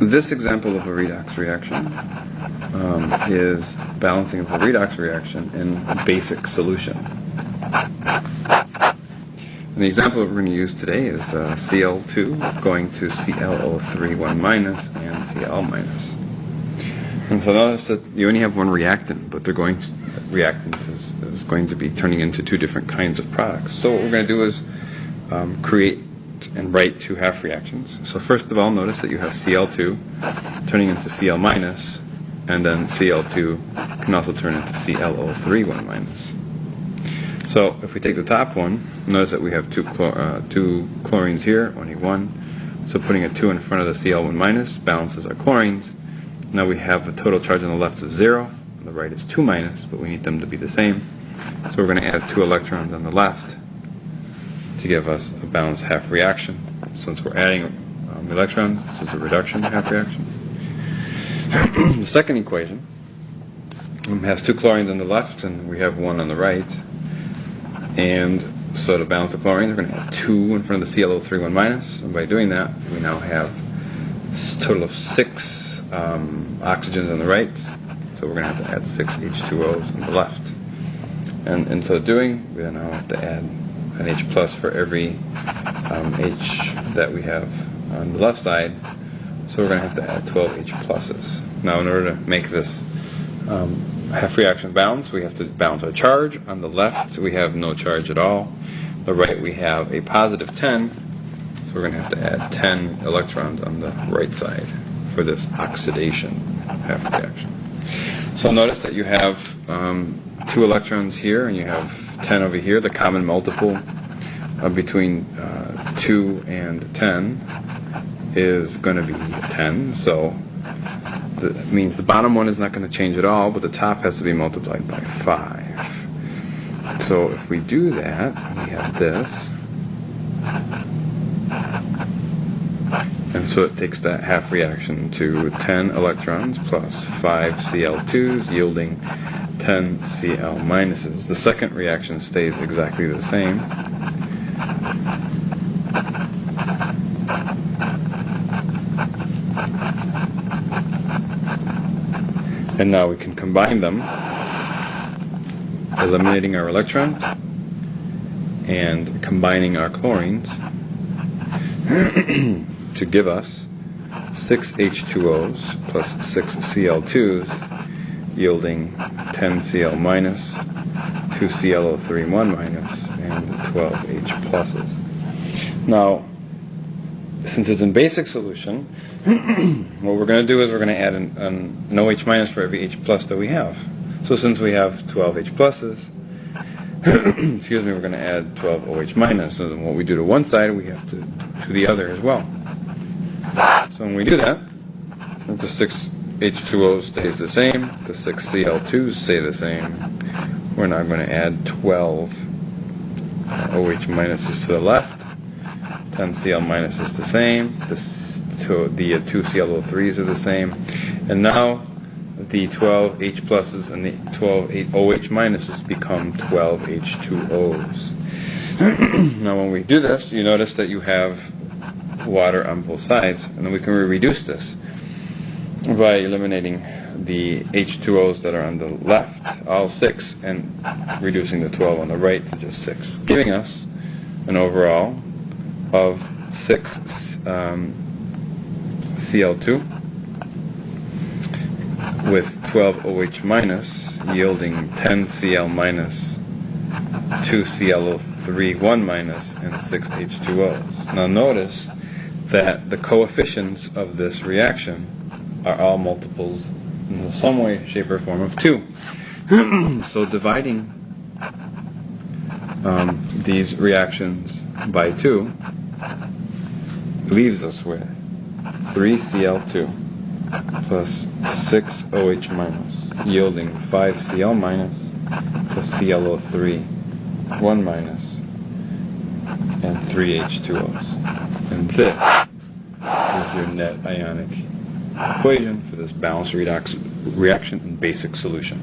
This example of a redox reaction is balancing of a redox reaction in a basic solution. And the example that we're going to use today is Cl2 going to ClO3 1 minus and Cl minus. And so notice that you only have one reactant, but reactant is going to be turning into two different kinds of products. So what we're going to do is create and write two half reactions. So first of all, notice that you have Cl2 turning into Cl minus, and then Cl2 can also turn into ClO3 1 minus. So if we take the top one, notice that we have two chlorines here, only one. So putting a 2 in front of the Cl1 minus balances our chlorines. Now we have a total charge on the left of 0, on the right is 2 minus, but we need them to be the same. So we're going to add 2 electrons on the left to give us a balanced half reaction. Since we're adding electrons, this is a reduction half reaction. The second equation has 2 chlorines on the left and we have 1 on the right. And so to balance the chlorines, we're going to add 2 in front of the ClO3 1 minus. And by doing that, we now have a total of 6 oxygens on the right. So we're going to have to add 6 H2Os on the left. And in so doing, we now have to add an H plus for every H that we have on the left side. So we're going to have to add 12 H pluses. Now in order to make this half reaction balance, we have to balance our charge. On the left we have no charge at all. The right we have a positive 10. So we're going to have to add 10 electrons on the right side for this oxidation half reaction. So notice that you have 2 electrons here and you have 10 over here. The common multiple between 2 and 10 is going to be 10. So that means the bottom one is not going to change at all, but the top has to be multiplied by 5. So if we do that, we have this. And so it takes that half reaction to 10 electrons plus 5 Cl2s yielding 10 Cl minuses. The second reaction stays exactly the same. And now we can combine them, eliminating our electrons and combining our chlorines to give us 6 H2Os plus 6 Cl2s yielding 10 Cl minus, 2 ClO3 1 minus, and 12 H pluses. Now, since it's in basic solution, what we're going to do is we're going to add an OH minus for every H plus that we have. So since we have 12 H pluses, excuse me, we're going to add 12 OH minus. So then what we do to one side, we have to do the other as well. So when we do that, the 6 H2O stays the same, the 6 Cl2s stay the same. We're now going to add 12 OH minuses to the left, 10 Cl minuses the same, the 2 ClO3s are the same, and now the 12 H pluses and the 12 OH minuses become 12 H2Os. Now when we do this, you notice that you have water on both sides, and then we can reduce this by eliminating the H2Os that are on the left, all 6, and reducing the 12 on the right to just 6, giving us an overall of 6 Cl2 with 12 OH minus yielding 10 Cl minus, 2 ClO3 1 minus, and 6 H2Os. Now notice that the coefficients of this reaction are all multiples in some way, shape, or form of 2. So dividing these reactions by 2 leaves us with 3 Cl2 plus 6 OH minus, yielding 5 Cl minus plus ClO3 1 minus and 3 H2Os. And this is your net ionic equation for this balanced redox reaction in basic solution.